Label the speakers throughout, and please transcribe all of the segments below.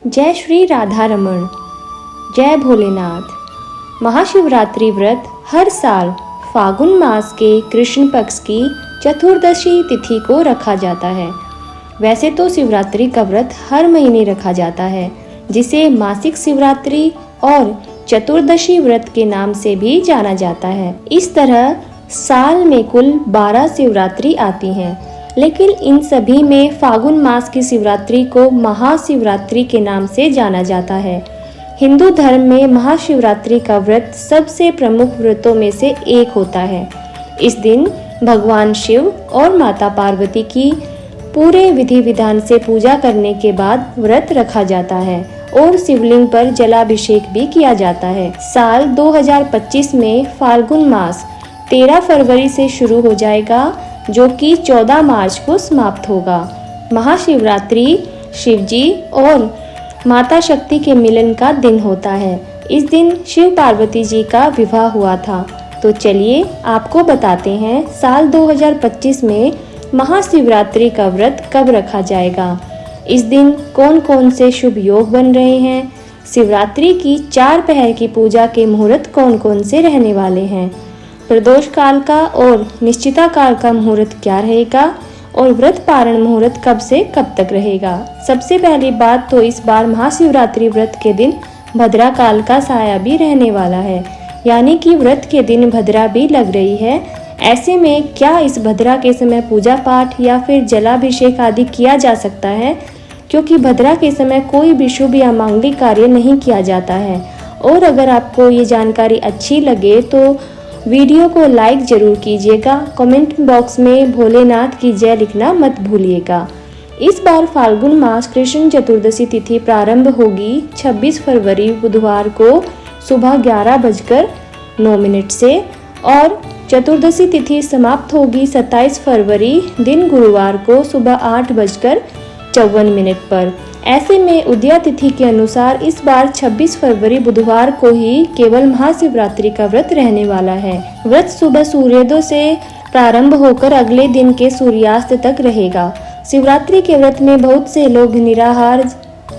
Speaker 1: जय श्री राधा रमण, जय भोलेनाथ। महाशिवरात्रि व्रत हर साल फागुन मास के कृष्ण पक्ष की चतुर्दशी तिथि को रखा जाता है। वैसे तो शिवरात्रि का व्रत हर महीने रखा जाता है, जिसे मासिक शिवरात्रि और चतुर्दशी व्रत के नाम से भी जाना जाता है। इस तरह साल में कुल 12 शिवरात्रि आती हैं, लेकिन इन सभी में फागुन मास की शिवरात्रि को महाशिवरात्रि के नाम से जाना जाता है। हिंदू धर्म में महाशिवरात्रि का व्रत सबसे प्रमुख व्रतों में से एक होता है। इस दिन भगवान शिव और माता पार्वती की पूरे विधि विधान से पूजा करने के बाद व्रत रखा जाता है और शिवलिंग पर जलाभिषेक भी किया जाता है। साल 2025 में फाल्गुन मास 13 फरवरी से शुरू हो जाएगा, जो कि 14 मार्च को समाप्त होगा। महाशिवरात्रि शिवजी और माता शक्ति के मिलन का दिन होता है। इस दिन शिव पार्वती जी का विवाह हुआ था। तो चलिए आपको बताते हैं साल 2025 में महाशिवरात्रि का व्रत कब रखा जाएगा। इस दिन कौन कौन से शुभ योग बन रहे हैं, शिवरात्रि की 4 पहर की पूजा के मुहूर्त कौन कौन से रहने वाले हैं, प्रदोष काल का और निश्चिता काल का मुहूर्त क्या रहेगा और व्रत पारण मुहूर्त कब से कब तक रहेगा। सबसे पहली बात तो इस बार महाशिवरात्रि व्रत के दिन भद्रा काल का साया भी रहने वाला है, यानी कि व्रत के दिन भद्रा भी लग रही है। ऐसे में क्या इस भद्रा के समय पूजा पाठ या फिर जलाभिषेक आदि किया जा सकता है, क्योंकि भद्रा के समय कोई भी शुभ या मांगलिक कार्य नहीं किया जाता है। और अगर आपको ये जानकारी अच्छी लगे तो वीडियो को लाइक जरूर कीजिएगा। कमेंट बॉक्स में भोलेनाथ की जय लिखना मत भूलिएगा। इस बार फाल्गुन मास कृष्ण चतुर्दशी तिथि प्रारंभ होगी 26 फरवरी बुधवार को सुबह 11:09 से और चतुर्दशी तिथि समाप्त होगी 27 फरवरी दिन गुरुवार को सुबह 8:54 पर। ऐसे में उदया तिथि के अनुसार इस बार 26 फरवरी बुधवार को ही केवल महाशिवरात्रि का व्रत रहने वाला है। व्रत सुबह सूर्योदय से प्रारंभ होकर अगले दिन के सूर्यास्त तक रहेगा। शिवरात्रि के व्रत में बहुत से लोग निराहार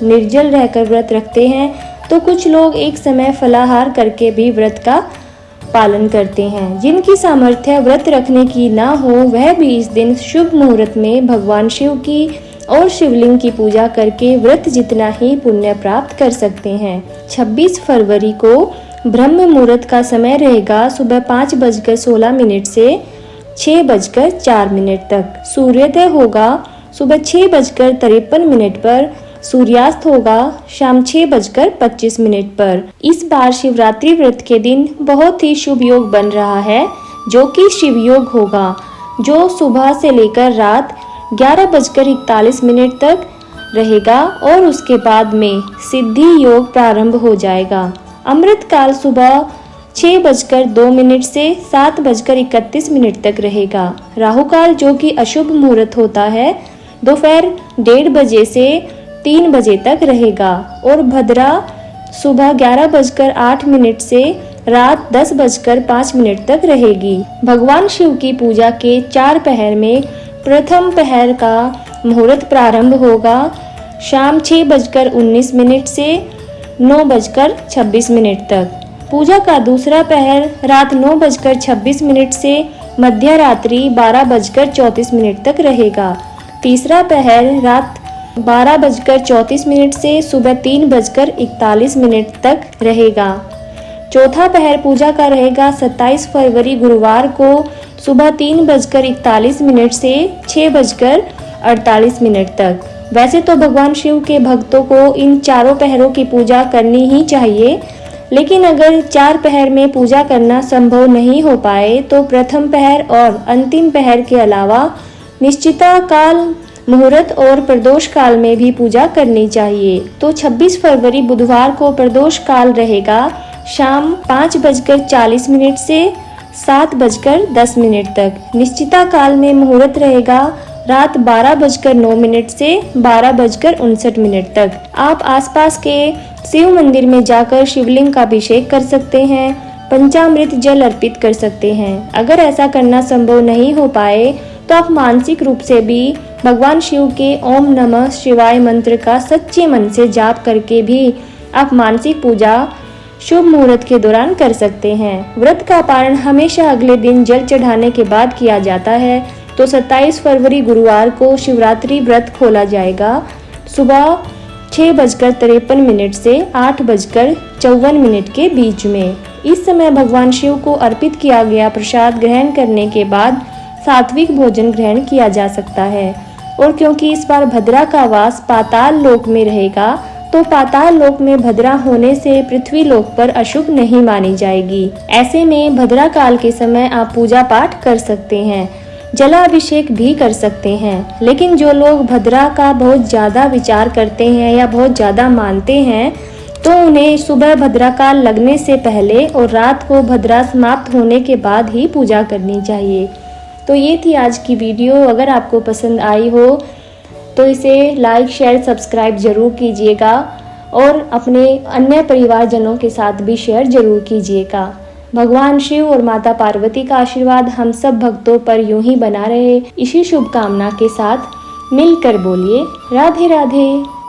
Speaker 1: निर्जल रहकर व्रत रखते हैं, तो कुछ लोग एक समय फलाहार करके भी व्रत का पालन करते हैं। जिनकी सामर्थ्य व्रत रखने की ना हो, वह भी इस दिन शुभ मुहूर्त में भगवान शिव की और शिवलिंग की पूजा करके व्रत जितना ही पुण्य प्राप्त कर सकते हैं। 26 फरवरी को ब्रह्म मुहूर्त का समय रहेगा सुबह 5:16 से 6:04 तक। सूर्योदय होगा सुबह 6:53 पर। सूर्यास्त होगा शाम 6:25 पर। इस बार शिवरात्रि व्रत के दिन बहुत ही शुभ योग बन रहा है, जो कि शिव योग होगा, जो सुबह से लेकर रात 11:41 तक रहेगा और उसके बाद में सिद्धि योग प्रारंभ हो जाएगा। अमृत काल सुबह 6:02 से 7:31 तक रहेगा। राहु काल, जो कि अशुभ मुहूर्त होता है, दोपहर 1:30 बजे से 3 बजे तक रहेगा और भद्रा सुबह 11:08 से रात 10:05 तक रहेगी। भगवान शिव की पूजा के 4 पहर में प्रथम पहर का मुहूर्त प्रारंभ होगा शाम 6:19 से 9:26 तक। पूजा का दूसरा पहर रात 9:26 से मध्य रात्रि 12:34 तक रहेगा। तीसरा पहर रात 12:34 से सुबह 3:41 तक रहेगा। चौथा पहर पूजा का रहेगा 27 फरवरी गुरुवार को सुबह 3:41 से 6:48 तक। वैसे तो भगवान शिव के भक्तों को इन चारों पहरों की पूजा करनी ही चाहिए, लेकिन अगर 4 पहर में पूजा करना संभव नहीं हो पाए तो प्रथम पहर और अंतिम पहर के अलावा निश्चिता काल मुहूर्त और प्रदोष काल में भी पूजा करनी चाहिए। तो 26 फरवरी बुधवार को प्रदोष काल रहेगा शाम 5:40 से 7:10 तक। निश्चिता काल में मुहूर्त रहेगा रात 12:09 से 12:59 तक। आप आसपास के शिव मंदिर में जाकर शिवलिंग का अभिषेक कर सकते हैं, पंचामृत जल अर्पित कर सकते हैं। अगर ऐसा करना संभव नहीं हो पाए तो आप मानसिक रूप से भी भगवान शिव के ओम नमः शिवाय मंत्र का सच्चे मन से जाप करके भी आप मानसिक पूजा शुभ मुहूर्त के दौरान कर सकते हैं। व्रत का पारण हमेशा अगले दिन जल चढ़ाने के बाद किया जाता है। तो 27 फरवरी गुरुवार को शिवरात्रि व्रत खोला जाएगा सुबह 6:53 से 8:54 के बीच में। इस समय भगवान शिव को अर्पित किया गया प्रसाद ग्रहण करने के बाद सात्विक भोजन ग्रहण किया जा सकता है। और क्योंकि इस बार भद्रा का वास पाताल लोक में रहेगा, तो पाताल लोक में भद्रा होने से पृथ्वी लोक पर अशुभ नहीं मानी जाएगी। ऐसे में भद्रा काल के समय आप पूजा पाठ कर सकते हैं, जलाभिषेक भी कर सकते हैं। लेकिन जो लोग भद्रा का बहुत ज्यादा विचार करते हैं या बहुत ज्यादा मानते हैं, तो उन्हें सुबह भद्रा काल लगने से पहले और रात को भद्रा समाप्त होने के बाद ही पूजा करनी चाहिए। तो ये थी आज की वीडियो। अगर आपको पसंद आई हो तो इसे लाइक शेयर सब्सक्राइब जरूर कीजिएगा और अपने अन्य परिवारजनों के साथ भी शेयर जरूर कीजिएगा। भगवान शिव और माता पार्वती का आशीर्वाद हम सब भक्तों पर यूं ही बना रहे। इसी शुभकामना के साथ मिलकर बोलिए राधे राधे।